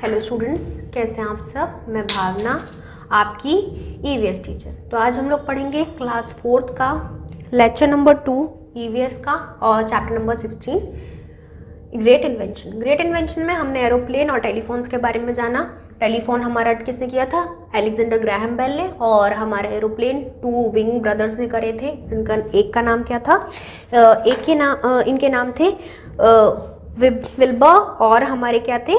Hello students, कैसे हैं आप सब। मैं भावना, आपकी ईवीएस टीचर। तो आज हम लोग पढ़ेंगे क्लास 4 का लेक्चर नंबर 2 ईवीएस का और chapter number 16 great invention. Great invention में हमने एरोप्लेन और टेलीफोन्स के बारे में जाना। टेलीफोन हमारा किसने किया था? अलेक्जेंडर ग्राहम बेल ने। और हमारे एरोप्लेन 2 विंग ब्रदर्स ने करे थे, जिनका एक का नाम क्या था? इनके नाम थे विल्बर और हमारे क्या थे?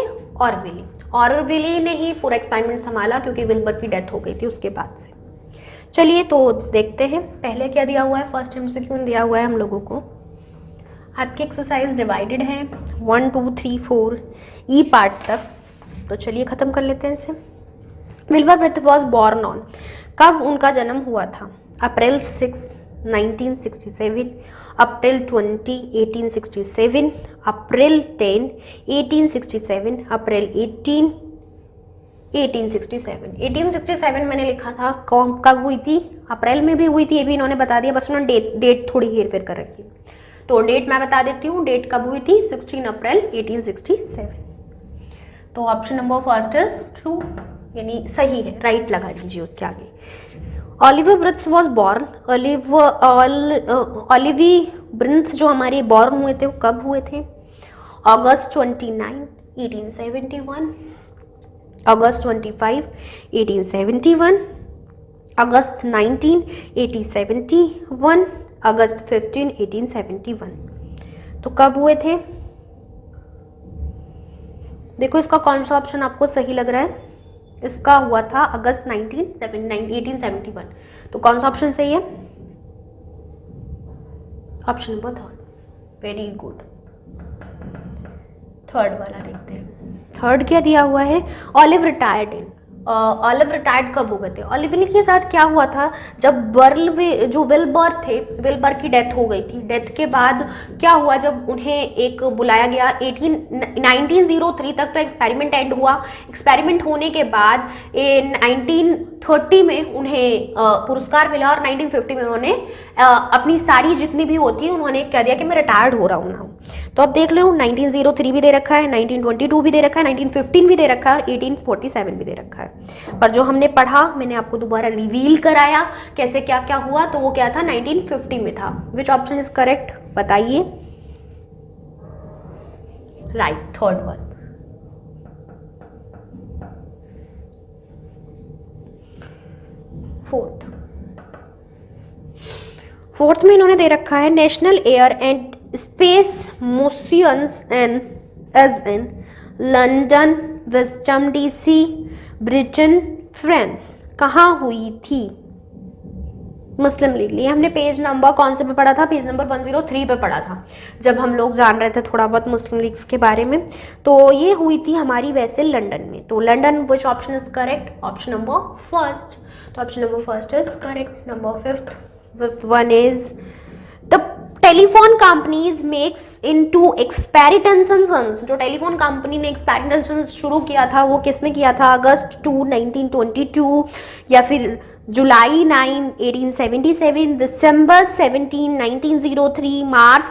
ऑरविली ने ही पूरा एक्सपेरिमेंट संभाला, क्योंकि विल्बर की डेथ हो गई थी उसके बाद से। चलिए तो देखते हैं पहले क्या दिया हुआ है। फर्स्ट एमसीक्यू दिया हुआ है हम लोगों को। आपकी एक्सरसाइज डिवाइडेड है 1 2 3 4 ई पार्ट तक। तो चलिए ख़त्म कर लेते हैं इसे। Wilbur Wright was born on, कब उनका जन्म हुआ था? अप्रैल 6 1967, अप्रैल 20 1867, अप्रैल 10 1867, अप्रैल 18 1867। 1867 मैंने लिखा था, कब हुई थी? अप्रैल में भी हुई थी, ये भी इन्होंने बता दिया, बस उन्होंने डेट थोड़ी हेर फेर कर रखी। तो डेट मैं बता देती हूँ, डेट कब हुई थी? 16 अप्रैल 1867। तो option number first is true, यानी सही है, राइट लगा दीजिए उसके आगे। Oliver Brith was born, Olivi Brith जो हमारे बॉर्न हुए थे वो कब हुए थे? अगस्त 29 1871, अगस्त 25 1871, अगस्त 19 1871, अगस्त 15 1871। तो कब हुए थे? देखो इसका कौन सा ऑप्शन आपको सही लग रहा है? इसका हुआ था अगस्त 1871। तो कौन सा ऑप्शन सही है? Option number third. Very good. Third वाला देखते हैं। थर्ड क्या दिया हुआ है? Olive retired in. Olive retired कब हो गए थे? ऑलिविली के साथ क्या हुआ था? जब विल्बर थे, विल्बर की डेथ हो गई थी। डेथ के बाद क्या हुआ? जब उन्हें एक बुलाया गया 1903 तक तो एक्सपेरिमेंट एंड हुआ। एक्सपेरिमेंट होने के बाद 1930 में उन्हें पुरस्कार मिला और 1950 में उन्होंने अपनी सारी जितनी भी होती उन्होंने कह दिया कि मैं रिटायर्ड हो रहा हूँ ना। तो अब देख लो 1903 भी दे रखा है, 1922 भी दे रखा है, 1915 भी दे रखा है और 1847 भी दे रखा है। पर जो हमने पढ़ा, मैंने आपको दोबारा रिवील कराया कैसे क्या क्या हुआ, तो वो क्या था? 1950 में था। विच ऑप्शन इज करेक्ट बताइए? Right, third one. फोर्थ में इन्होंने दे रखा है national air and space museums in London, western DC, Britain, France. कहाँ हुई थी? मुस्लिम लीग। लिए हमने पेज नंबर कौन से पे पढ़ा था? पेज नंबर 103 पे पढ़ा था, जब हम लोग जान रहे थे थोड़ा बहुत मुस्लिम लीग्स के बारे में। तो ये हुई थी हमारी वैसे लंदन में। तो London, which option is correct? Option number first. तो option number first is correct. Number fifth one is the telephone companies makes into experiments. जो टेलीफोन कंपनी ने एक्सपेरिमेंट्स शुरू किया था वो किसमें किया था? अगस्त 2 1922, या फिर जुलाई 9 1877, दिसंबर 17 1903, मार्च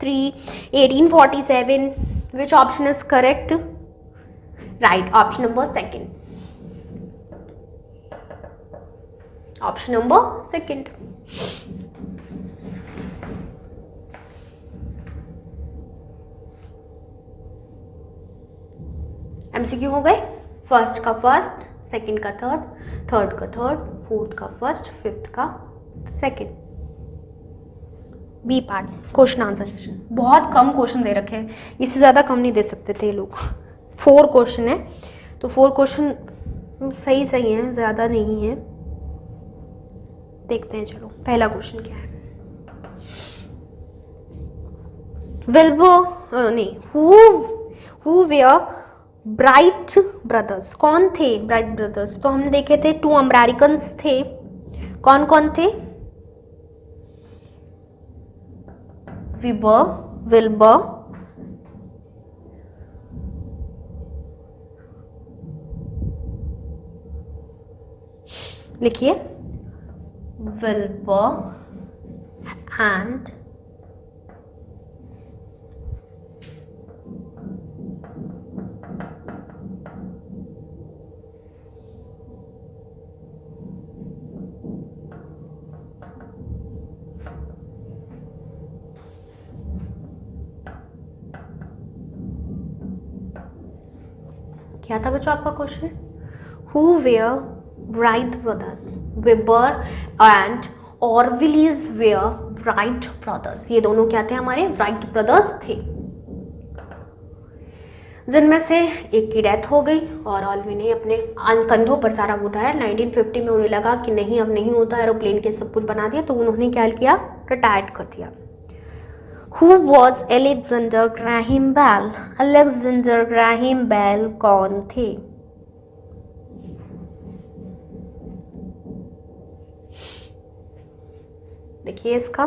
3 1847। Which option is correct? Right, option number second. Option number second. MCQ हो गए। फर्स्ट का फर्स्ट, सेकंड का थर्ड, थर्ड का थर्ड, फोर्थ का फर्स्ट, फिफ्थ का second. B part question answer session. बहुत कम क्वेश्चन दे रखे हैं, इससे ज़्यादा कम नहीं दे सकते थे लोग। 4 क्वेश्चन है, तो 4 क्वेश्चन सही हैं, ज़्यादा नहीं है। देखते हैं, चलो पहला क्वेश्चन क्या है। Who were Wright brothers? कौन थे ब्राइट ब्रदर्स? तो हमने देखे थे 2 अमेरिकन्स थे। कौन कौन थे? विल्बर, लिखिए, विल्बर एंड क्या था बच्चों आपका question? Who were Wright brothers? Wilbur and Orville's were Wright brothers. ये दोनों क्या थे? हमारे राइट ब्रदर्स थे, जिनमें से एक की डेथ हो गई और ऑल्वी ने अपने कंधों पर सारा उठाया। 1950 में उन्हें लगा कि नहीं, अब नहीं होता, एरोप्लेन के सब कुछ बना दिया, तो उन्होंने क्या किया? रिटायर्ड कर दिया। Who was Alexander Graham Bell? Alexander Graham Bell कौन थे? देखिए इसका,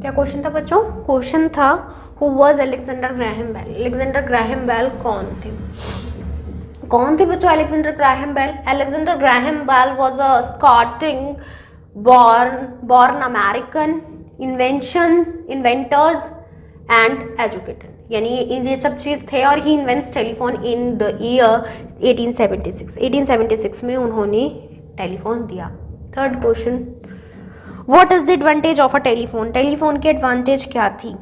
क्या क्वेश्चन था बच्चों? क्वेश्चन था who was Alexander Graham Bell. Alexander Graham Bell कौन थे? कौन थे बच्चों Alexander Graham Bell? Alexander Graham Bell was a Scottish born American inventors and educator, यानी ये सब चीज थे, और he invents telephone in the year 1876 में उन्होंने टेलीफोन दिया। Third question, what is the advantage of a telephone? Telephone की एडवांटेज क्या थी?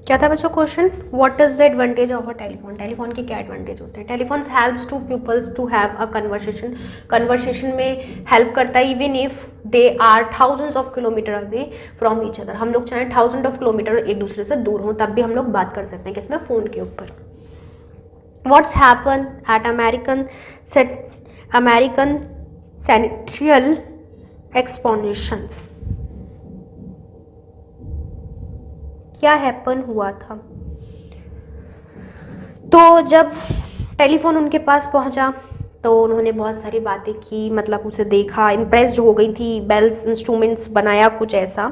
क्या था बच्चों question? What is the advantage of a telephone? Telephone के क्या एडवांटेज होते हैं? Telephone helps to peoples to have a conversation. Conversation में हेल्प करता है, even if they are thousands of kilometre away from each other. हम लोग चाहे थाउजेंड ऑफ किलोमीटर एक दूसरे से दूर हों, तब भी हम लोग बात कर सकते हैं किसमें? फोन के ऊपर। What's happen at American centennial expositions? क्या हैपन हुआ था? तो जब टेलीफोन उनके पास पहुंचा तो उन्होंने बहुत सारी बातें की, मतलब उसे देखा, इम्प्रेस्ड हो गई थी, बेल्स इंस्ट्रूमेंट्स बनाया कुछ ऐसा,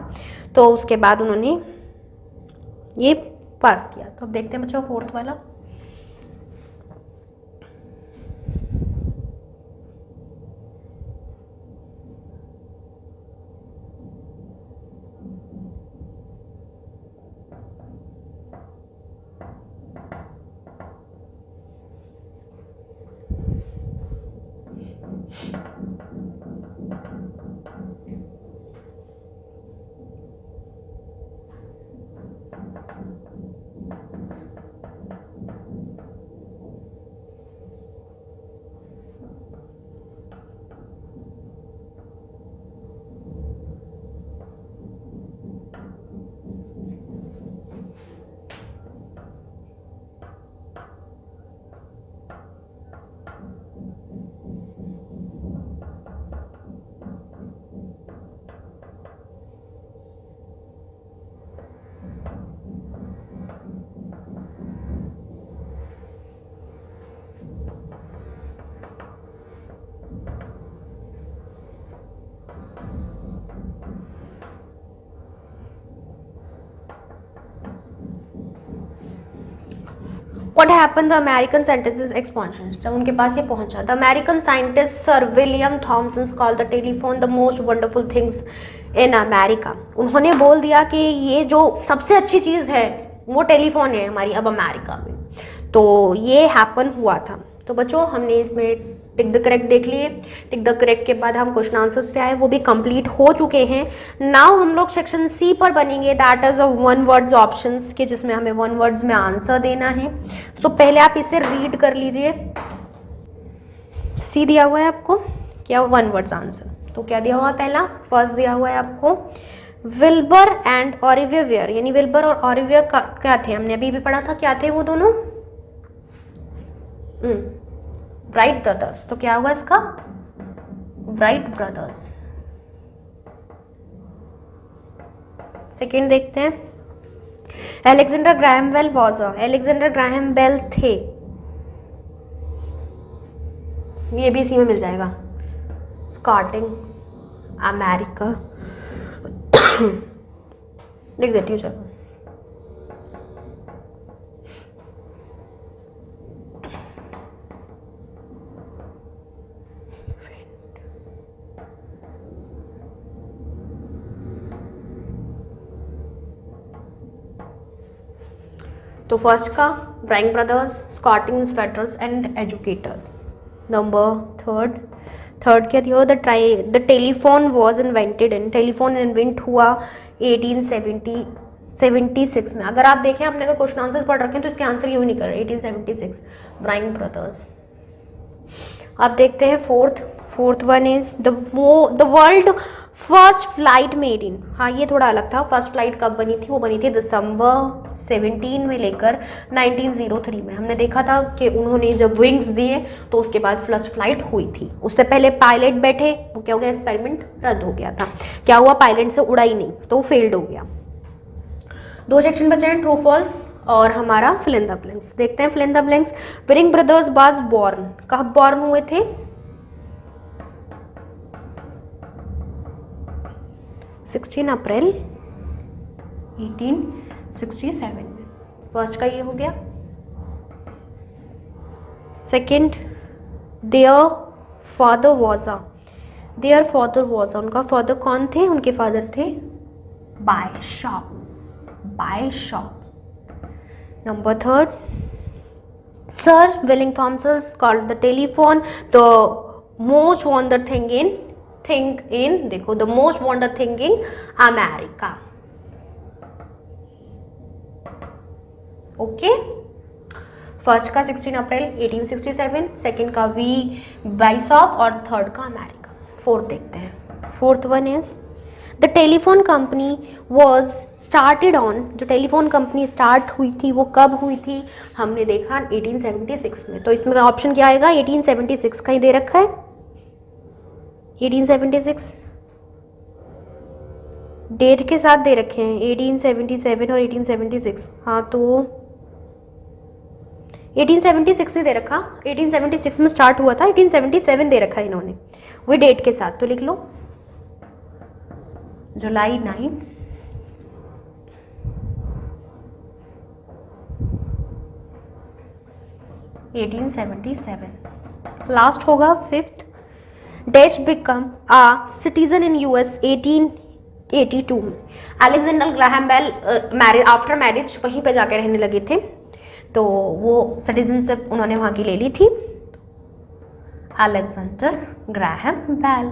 तो उसके बाद उन्होंने ये पास किया। तो अब देखते हैं बच्चों फोर्थ वाला। What happened the American scientists expansion? जब उनके पास ये पहुंचा, the American scientist Sir William Thomson called the telephone the most wonderful things in America. उन्होंने बोल दिया कि ये जो सबसे अच्छी चीज़ है वो टेलीफोन है हमारी अब अमेरिका में। तो ये हैपन हुआ था। तो बच्चों हमने इसमें टिक द करेक्ट देख लिए। टिक द करेक्ट के बाद हम क्वेश्चन आंसर्स पे आए, वो भी कंप्लीट हो चुके हैं। नाउ हम लोग सेक्शन सी पर बनेंगे, that is a one words options के, जिसमें हमें वन वर्ड्स में आंसर देना है। सो पहले आप इसे रीड कर लीजिए। सी दिया हुआ है आपको क्या, वन वर्ड्स आंसर। तो क्या दिया हुआ है, पहला फर्स्ट दिया हुआ है आपको विल्बर एंड ऑलिवियर, यानी विल्बर और ऑलिवियर क्या थे, हमने अभी भी पढ़ा था, क्या थे वो दोनों, राइट ब्रदर्स। तो क्या हुआ इसका, राइट ब्रदर्स। सेकेंड देखते हैं, Alexander Graham Bell was a, Alexander Graham Bell थे, ये भी इसी में मिल जाएगा, स्कॉटिंग अमेरिका लिख देती हूँ चलो। तो फर्स्ट का Wright brothers, स्कॉटिंग sweaters and educators. Number third क्या दिया, the telephone was invented in, telephone invent हुआ 1876 में। अगर आप देखें आपने अगर क्वेश्चन आंसर्स पढ़ रखे हैं तो इसके आंसर यूँ नहीं कर रहे, 1876 राइट ब्रदर्स। अब देखते हैं fourth one is the world first flight made in, हाँ ये थोड़ा अलग था। फर्स्ट फ्लाइट कब बनी थी, वो बनी थी दिसंबर 17 में लेकर 1903 में। हमने देखा था कि उन्होंने जब विंग्स दिए तो उसके बाद फर्स्ट फ्लाइट हुई थी। उससे पहले पायलट बैठे, वो क्या हो गया, एक्सपेरिमेंट रद्द हो गया था। क्या हुआ, पायलट से उड़ा ही नहीं तो फेल्ड हो गया। दो सेक्शन बचे हैं, ट्रू फॉल्स और हमारा फिल इन द ब्लैंक्स। देखते हैं फिल इन द ब्लैंक्स। विलिंग ब्रदर्स वाज बॉर्न, कब बॉर्न हुए थे, 16 अप्रैल 1867 में। फर्स्ट का ये हो गया। Second, there father was a, उनका फादर कौन थे, उनके फादर थे bishop. Number third, sir William Thomson called the telephone the most wonder thing in देखो the most wonder thing in America. Okay, first का 16 अप्रैल 1867, सेकेंड का we बाइसॉप और third का अमेरिका। फोर्थ देखते हैं। Fourth one is the telephone company was started on, जो telephone company start हुई थी वो कब हुई थी, हमने देखा 1876 में। तो इसमें ऑप्शन क्या आएगा, 1876 कहीं दे रखा है, 1876 डेट के साथ दे रखे हैं, 1877 और 1876। हाँ तो 1876 ने दे रखा, 1876 में स्टार्ट हुआ था, 1877 दे रखा है इन्होंने वही डेट के साथ। तो लिख लो जुलाई 9 1877। लास्ट होगा fifth, dash become a citizen in US 1882 में। Alexander Graham Bell after marriage वहीं पे जाके रहने लगे थे, तो वो सिटीजनशिप उन्होंने वहाँ की ले ली थी, अलेक्जेंडर ग्राहम बेल।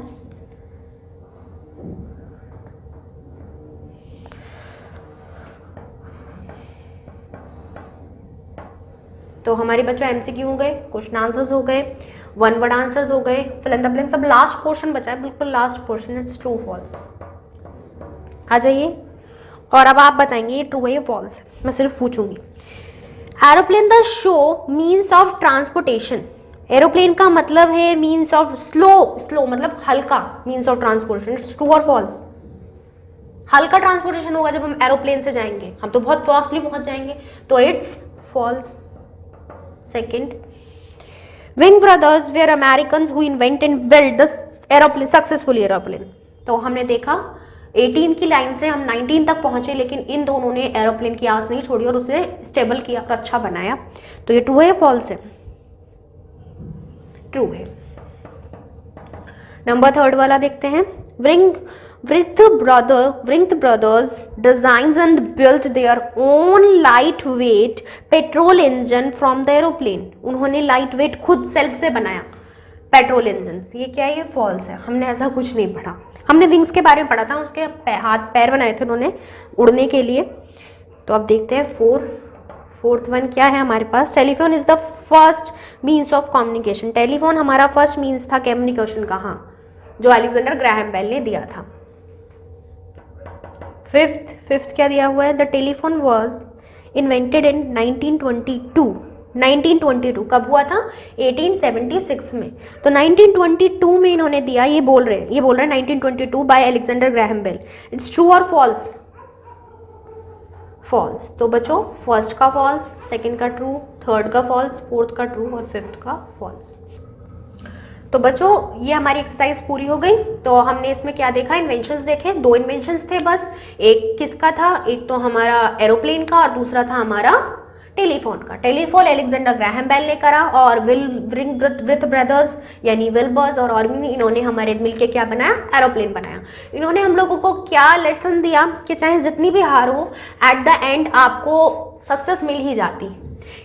तो हमारे बच्चों एमसीक्यू हो गए, क्वेश्चन आंसर्स हो गए, वन वर्ड आंसर्स हो गए, फिल इन द ब्लैंक्स। अब लास्ट पोर्शन बचा है, बिल्कुल last portion, it's true false. आ जाइए और अब आप बताएंगे ये ट्रू है ये फॉल्स है, मैं सिर्फ पूछूंगी। Aeroplane the show means of transportation, aeroplane का मतलब है मीन्स ऑफ स्लो मतलब हल्का, means of transportation, it's true और फॉल्स। हल्का ट्रांसपोर्टेशन होगा जब हम एरोप्लेन से जाएंगे, हम तो बहुत फास्टली पहुंच जाएंगे, तो इट्स फॉल्स। सेकेंड, विंग brothers were Americans who invent and build the aeroplane successful aeroplane. तो हमने देखा 18 की लाइन से हम 19 तक पहुंचे, लेकिन इन दोनों ने एरोप्लेन की आस नहीं छोड़ी और उसे स्टेबल किया और अच्छा बनाया। तो ये ट्रू है फॉल्स है? ट्रू है। नंबर 3 वाला देखते हैं। Wright brothers designs and built their own lightweight petrol engine from the aeroplane। उन्होंने lightweight खुद सेल्फ से बनाया पेट्रोल इंजन। ये क्या है? ये फॉल्स है, हमने ऐसा कुछ नहीं पढ़ा। हमने विंग्स के बारे में पढ़ा था, उसके हाथ पैर बनाए थे उन्होंने उड़ने के लिए। तो अब देखते हैं फोर्थ वन क्या है हमारे पास। Telephone is the first means of communication. Telephone हमारा फर्स्ट मीन्स था कम्युनिकेशन का, हाँ, जो अलेक्जेंडर ग्राहम बेल ने दिया था। फिफ्थ क्या दिया हुआ है? The telephone was invented in 1922। 1922 कब हुआ था? 1876 में। तो 1922 में इन्होंने दिया। ये बोल रहे हैं 1922 by Alexander Graham Bell. It's true और फॉल्स? फॉल्स। तो बच्चों फर्स्ट का फॉल्स, सेकंड का ट्रू, थर्ड का फॉल्स, फोर्थ का ट्रू और फिफ्थ का फॉल्स। तो बच्चों ये हमारी एक्सरसाइज पूरी हो गई। तो हमने इसमें क्या देखा? इन्वेंशंस देखे। 2 इन्वेंशंस थे बस। एक किसका था? एक तो हमारा एरोप्लेन का और दूसरा था हमारा टेलीफोन का। टेलीफोन अलेक्जेंडर ग्राहम बेल ने करा और विथ ब्रदर्स यानी विल्बर्स और ऑर्बिन, इन्होंने हमारे मिलके क्या बनाया? एरोप्लेन बनाया। इन्होंने हम लोगों को क्या लेसन दिया कि चाहे जितनी भी हार हो, एट द एंड आपको सक्सेस मिल ही जाती।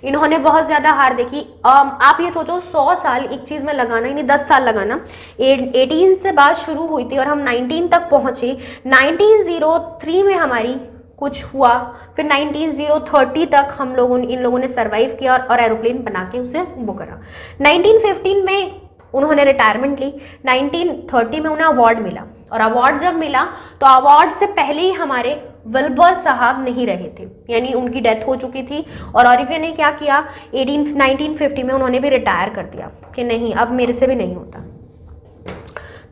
इन्होंने बहुत ज्यादा हार देखी। आप ये सोचो 100 साल एक चीज में लगाना, यानी 10 साल लगाना। 18 से बात शुरू हुई थी और हम 19 तक पहुंचे। 1903 में हमारी कुछ हुआ, फिर 1930 तक इन लोगों ने सरवाइव किया और एरोप्लेन बना के उसे वो करा। 1915 में उन्होंने रिटायरमेंट ली। 1930 में उन्हें अवार्ड मिला और अवार्ड जब मिला तो अवार्ड से पहले ही हमारे विल्बर साहब नहीं रहे थे, यानी उनकी डेथ हो चुकी थी। और ऑरिविये ने क्या किया? 1950 में उन्होंने भी रिटायर कर दिया कि नहीं अब मेरे से भी नहीं होता।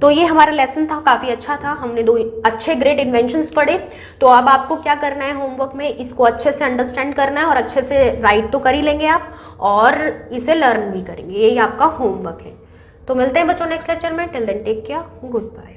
तो ये हमारा लेसन था, काफ़ी अच्छा था। हमने 2 अच्छे ग्रेट इन्वेंशंस पढ़े। तो अब आपको क्या करना है होमवर्क में? इसको अच्छे से अंडरस्टैंड करना है और अच्छे से राइट तो कर ही लेंगे आप और इसे लर्न भी करेंगे। यही आपका होमवर्क है। तो मिलते हैं बच्चों नेक्स्ट लेक्चर में। Till then take care, good bye.